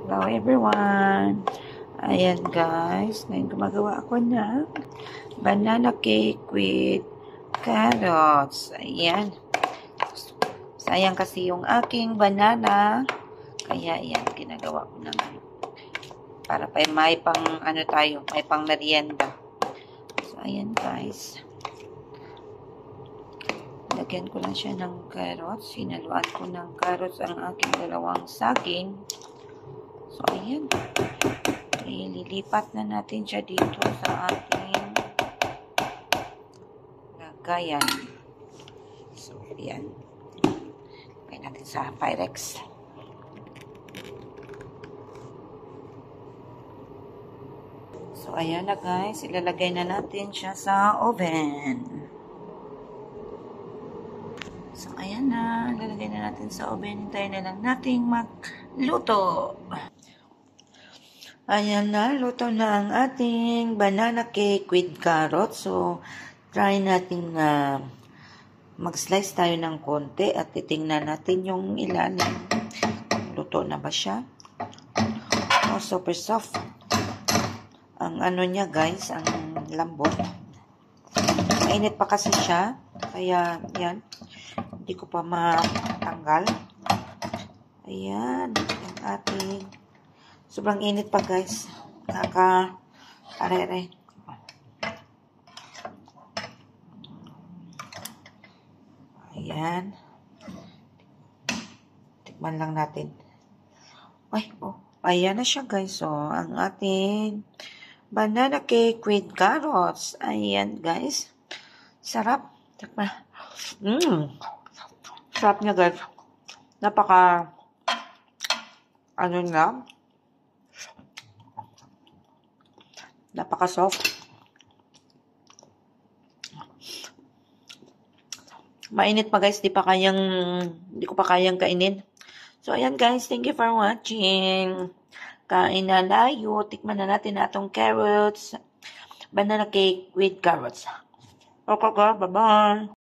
Hello everyone! Ayan guys, ngayon gumagawa ako ng banana cake with carrots. Ayan. Sayang kasi yung aking banana. Kaya ayan, ginagawa ko ng para pa may pang may pang merienda. So ayan guys. Lagyan ko lang siya ng carrots. Sinaluan ko ng carrots ang aking dalawang saging. So, ayan. Ililipat na natin siya dito sa ating lagayan. So, ayan. Lagay natin sa Pyrex. So, ayan na guys. Ilalagay na natin siya sa oven. So, ayan na. Ilalagay na natin sa oven. Hintayin na lang natin magluto. Ayan na, luto na ang ating banana cake with carrots. So, try natin na mag-slice tayo ng konti at titingnan natin yung ilalim. Luto na ba siya? Oh, super soft. Ang ano niya guys, ang lambot. Mainit pa kasi siya. Kaya, yan. Hindi ko pa matanggal. Ayan, ang ating sobrang init pa guys. Are-are. Ayan. Tikman lang natin. Ay, oh. Ayan na siya guys. So, ang ating banana cake with carrots. Ayan guys. Sarap. Tikman. Sarap niya guys. Napaka ano na. Napaka-soft. Mainit pa guys, hindi ko pa kayang kainin. So, ayan guys, thank you for watching. Kain na layo. Tikman na natin atong carrots. Banana cake with carrots. Okay, bye-bye.